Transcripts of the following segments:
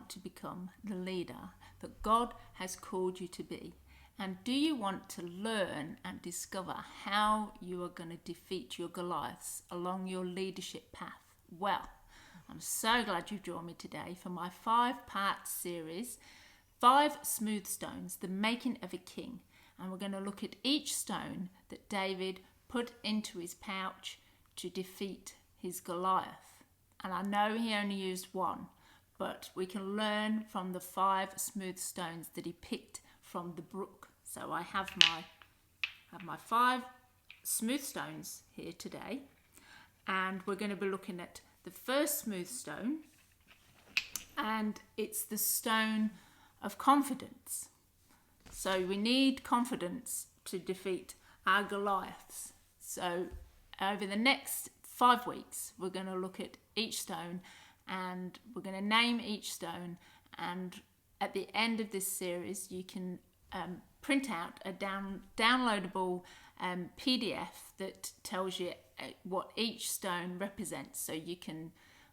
want to become the leader that God has called you to be? And do you want to learn and discover how you are going to defeat your Goliaths along your leadership path? Well, I'm so glad you've joined me today for my 5-part series, 5 Smooth Stones, the Making of a King. And we're going to look at each stone that David put into his pouch to defeat his Goliath. And I know he only used one, but we can learn from the 5 smooth stones that he picked from the brook. So I have my 5 smooth stones here today, and we're going to be looking at the first smooth stone, and it's the stone of confidence. So we need confidence to defeat our Goliaths. So over the next 5 weeks, we're going to look at each stone, and we're going to name each stone. And at the end of this series, you can print out a downloadable PDF that tells you what each stone represents. So you can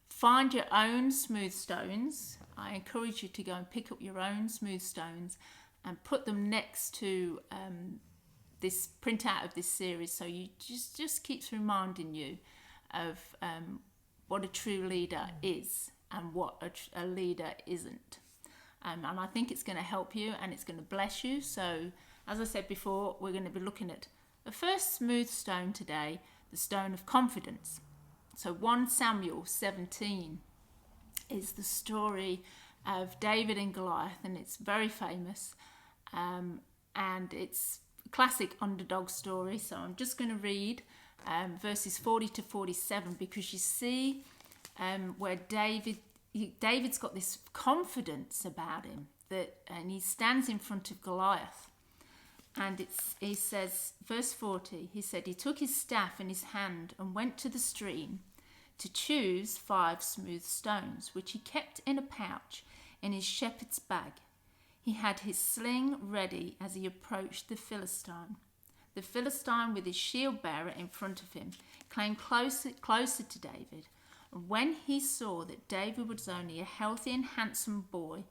find your own smooth stones. I encourage you to go and pick up your own smooth stones and put them next to this printout of this series, so you just keeps reminding you of what a true leader is and what a leader isn't. And I think it's going to help you and it's going to bless you. So as I said before, we're going to be looking at the first smooth stone today, the stone of confidence. So 1 Samuel 17 is the story of David and Goliath, and it's very famous, and it's a classic underdog story. So I'm just going to read verses 40 to 47, because you see where David's got this confidence about him, and he stands in front of Goliath. And he says, verse 40, he said, he took his staff in his hand and went to the stream to choose 5 smooth stones, which he kept in a pouch in his shepherd's bag. He had his sling ready as he approached the Philistine. The Philistine, with his shield bearer in front of him, came closer to David. And when he saw that David was only a healthy and handsome boy,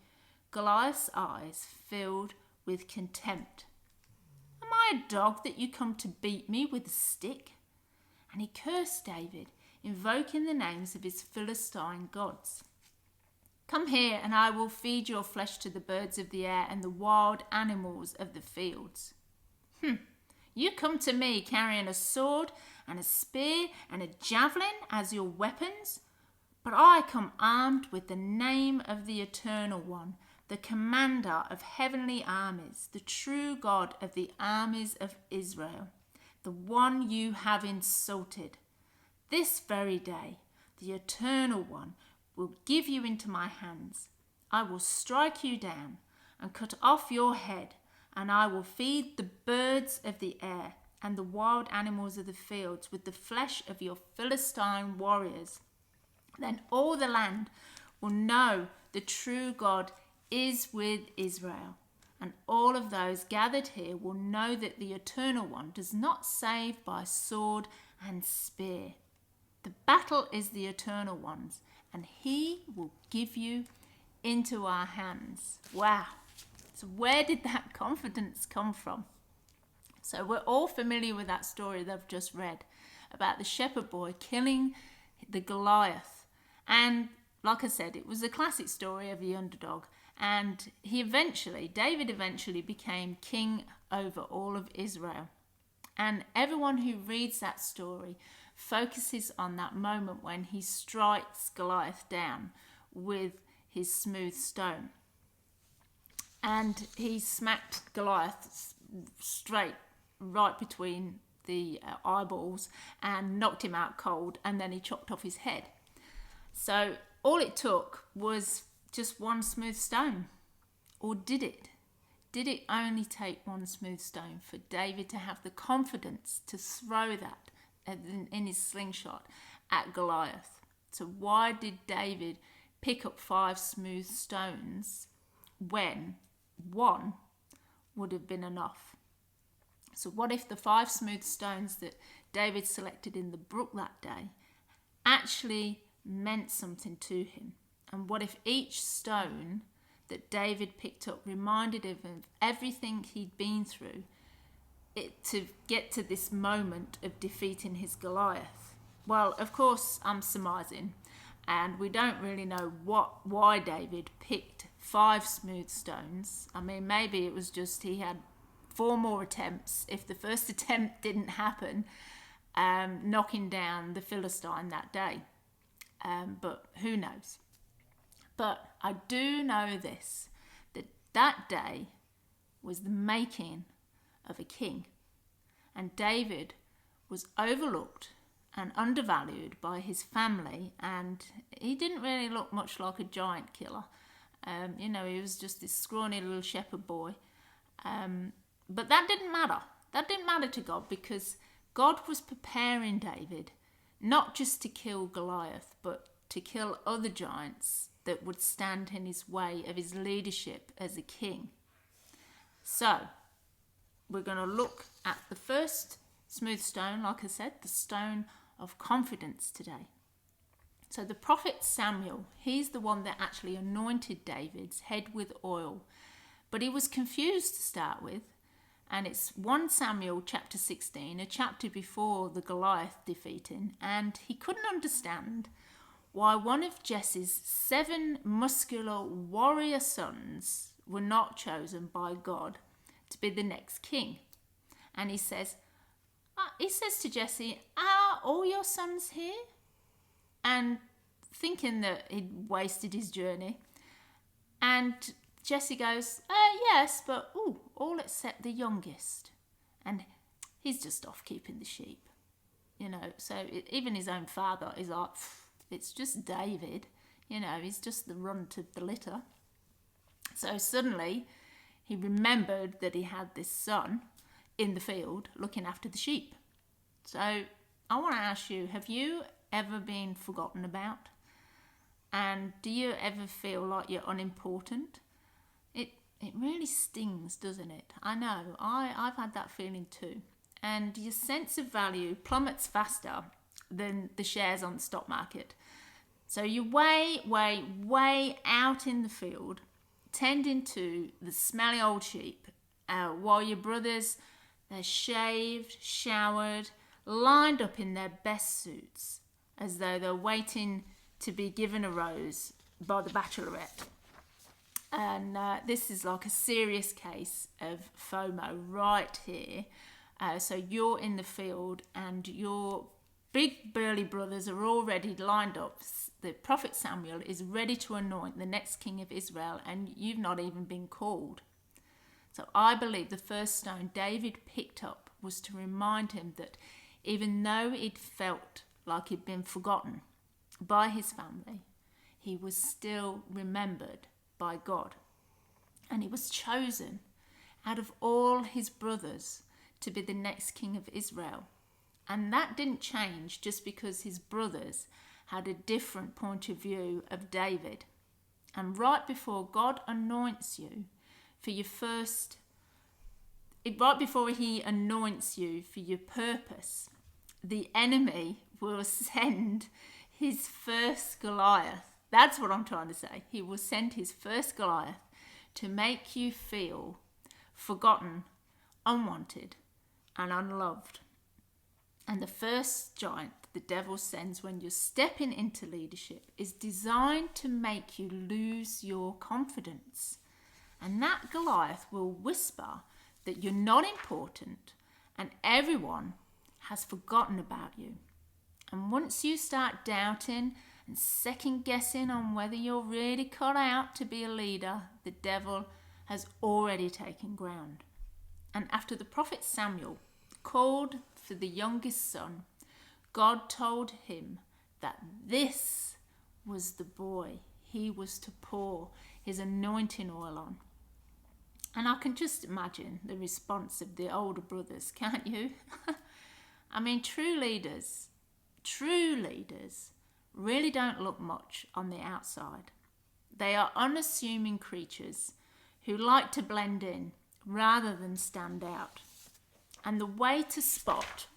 Goliath's eyes filled with contempt. Am I a dog that you come to beat me with a stick? And he cursed David, invoking the names of his Philistine gods. Come here, and I will feed your flesh to the birds of the air and the wild animals of the fields. You come to me carrying a sword and a spear and a javelin as your weapons, but I come armed with the name of the Eternal One, the commander of heavenly armies, the true God of the armies of Israel, the one you have insulted. This very day, the Eternal One will give you into my hands. I will strike you down and cut off your head, and I will feed the birds of the air and the wild animals of the fields with the flesh of your Philistine warriors. Then all the land will know the true God is with Israel, and all of those gathered here will know that the Eternal One does not save by sword and spear. The battle is the Eternal One's, and he will give you into our hands. Wow. So where did that confidence come from? So we're all familiar with that story that I've just read about the shepherd boy killing the Goliath. And like I said, it was a classic story of the underdog. And David eventually became king over all of Israel. And everyone who reads that story focuses on that moment when he strikes Goliath down with his smooth stone. And he smacked Goliath straight right between the eyeballs and knocked him out cold, and then he chopped off his head. So all it took was just one smooth stone. Or did it? Did it only take one smooth stone for David to have the confidence to throw that in his slingshot at Goliath? So why did David pick up 5 smooth stones when one would have been enough? So what if the 5 smooth stones that David selected in the brook that day actually meant something to him? And what if each stone that David picked up reminded him of everything he'd been through to get to this moment of defeating his Goliath? Well, of course, I'm surmising, and we don't really know why David picked 5 smooth stones. I mean, maybe it was just he had 4 more attempts if the first attempt didn't happen, knocking down the Philistine that day. But who knows? But I do know this, that day was the making of a king. And David was overlooked and undervalued by his family, and he didn't really look much like a giant killer. He was just this scrawny little shepherd boy. But that didn't matter. That didn't matter to God, because God was preparing David not just to kill Goliath, but to kill other giants that would stand in his way of his leadership as a king. So, we're going to look at the first smooth stone, like I said, the stone of confidence today. So the prophet Samuel, he's the one that actually anointed David's head with oil. But he was confused to start with. And it's 1 Samuel chapter 16, a chapter before the Goliath defeating. And he couldn't understand why one of Jesse's 7 muscular warrior sons were not chosen by God to be the next king. And he says to Jesse, "Are all your sons here?" And thinking that he'd wasted his journey. And Jesse goes, "Yes, but all except the youngest." And he's just off keeping the sheep. So even his own father is like, it's just David. He's just the runt of the litter. So suddenly he remembered that he had this son in the field looking after the sheep. So I want to ask you, have you ever been forgotten about? And do you ever feel like you're unimportant? It really stings, doesn't it? I know, I've had that feeling too. And your sense of value plummets faster than the shares on the stock market. So you're way out in the field, tending to the smelly old sheep, while your brothers, they're shaved, showered, lined up in their best suits, as though they're waiting to be given a rose by the bachelorette. And this is like a serious case of FOMO right here. So you're in the field and your big burly brothers are already lined up. The prophet Samuel is ready to anoint the next king of Israel, and you've not even been called. So I believe the first stone David picked up was to remind him that even though he'd felt like he'd been forgotten by his family, he was still remembered by God. And he was chosen out of all his brothers to be the next king of Israel. And that didn't change just because his brothers had a different point of view of David. And right before God anoints you for your right before he anoints you for your purpose, the enemy will send his first Goliath. That's what I'm trying to say. He will send his first Goliath to make you feel forgotten, unwanted, and unloved. And the first giant the devil sends when you're stepping into leadership is designed to make you lose your confidence. And that Goliath will whisper that you're not important and everyone has forgotten about you. And once you start doubting and second guessing on whether you're really cut out to be a leader, the devil has already taken ground. And after the prophet Samuel called for the youngest son, God told him that this was the boy he was to pour his anointing oil on. And I can just imagine the response of the older brothers, can't you? I mean, true leaders really don't look much on the outside. They are unassuming creatures who like to blend in rather than stand out. And the way to spot,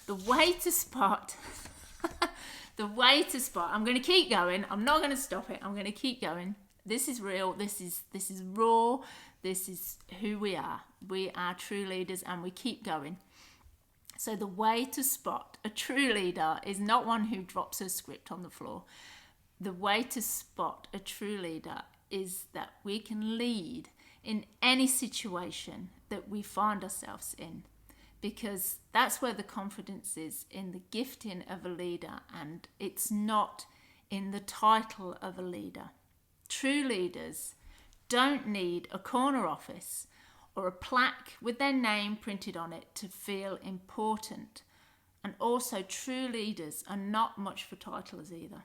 the way to spot The way to spot, I'm going to keep going. I'm not going to stop it. I'm going to keep going. This is real. This is raw. This is who we are. We are true leaders, and we keep going. So the way to spot a true leader is not one who drops her script on the floor. The way to spot a true leader is that we can lead in any situation that we find ourselves in, because that's where the confidence is, in the gifting of a leader, and it's not in the title of a leader. True leaders don't need a corner office or a plaque with their name printed on it to feel important. And also, true leaders are not much for titles either.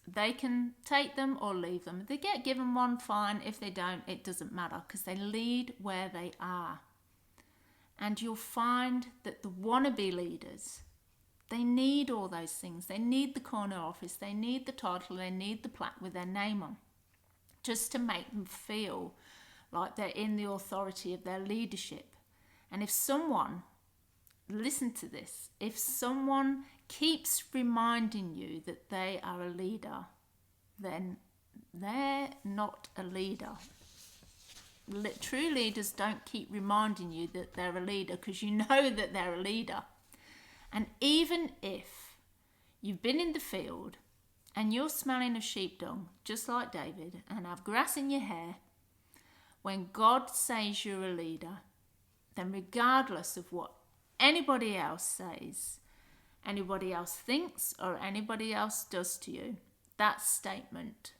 They can take them or leave them. If they get given one, fine. If they don't, it doesn't matter, because they lead where they are. And you'll find that the wannabe leaders, they need all those things. They need the corner office, they need the title, they need the plaque with their name on, just to make them feel like they're in the authority of their leadership. And if someone, listen to this, if someone keeps reminding you that they are a leader, then they're not a leader. True leaders don't keep reminding you that they're a leader, because you know that they're a leader. And even if you've been in the field and you're smelling of sheep dung, just like David, and have grass in your hair, when God says you're a leader, then regardless of what anybody else says, anybody else thinks, or anybody else does to you, that statement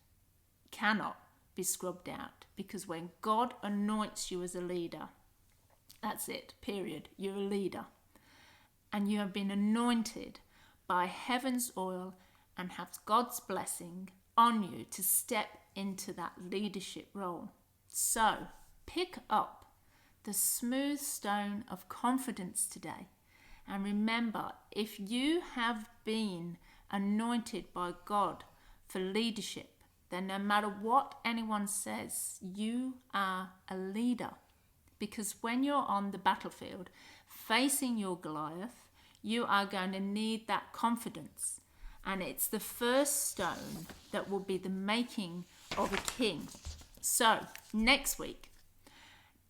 cannot be scrubbed out. Because when God anoints you as a leader, that's it, period. You're a leader. And you have been anointed by heaven's oil and have God's blessing on you to step into that leadership role. So pick up the smooth stone of confidence today. And remember, if you have been anointed by God for leadership, then no matter what anyone says, you are a leader. Because when you're on the battlefield facing your Goliath, you are going to need that confidence. And it's the first stone that will be the making of a king. So next week,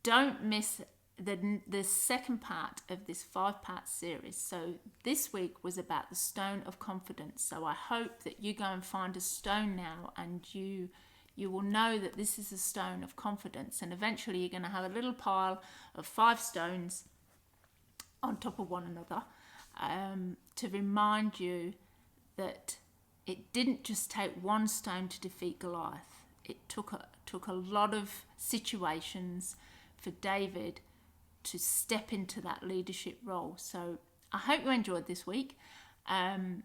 don't miss the second part of this 5-part series. So this week was about the stone of confidence. So I hope that you go and find a stone now, and you will know that this is a stone of confidence. And eventually you're going to have a little pile of 5 stones on top of one another, to remind you that it didn't just take one stone to defeat Goliath. It took a lot of situations for David to step into that leadership role. So I hope you enjoyed this week. And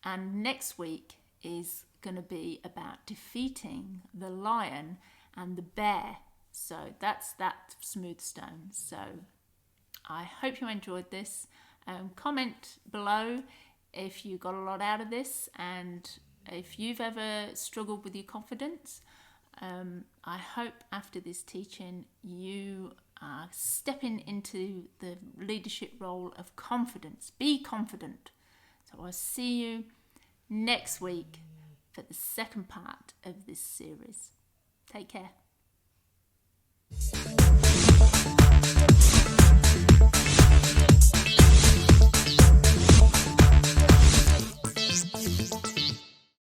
next week is going to be about defeating the lion and the bear. So that's that smooth stone. So I hope you enjoyed this. Comment below if you got a lot out of this, and if you've ever struggled with your confidence. I hope after this teaching you are stepping into the leadership role of confidence. Be confident. So I'll see you next week for the second part of this series. Take care.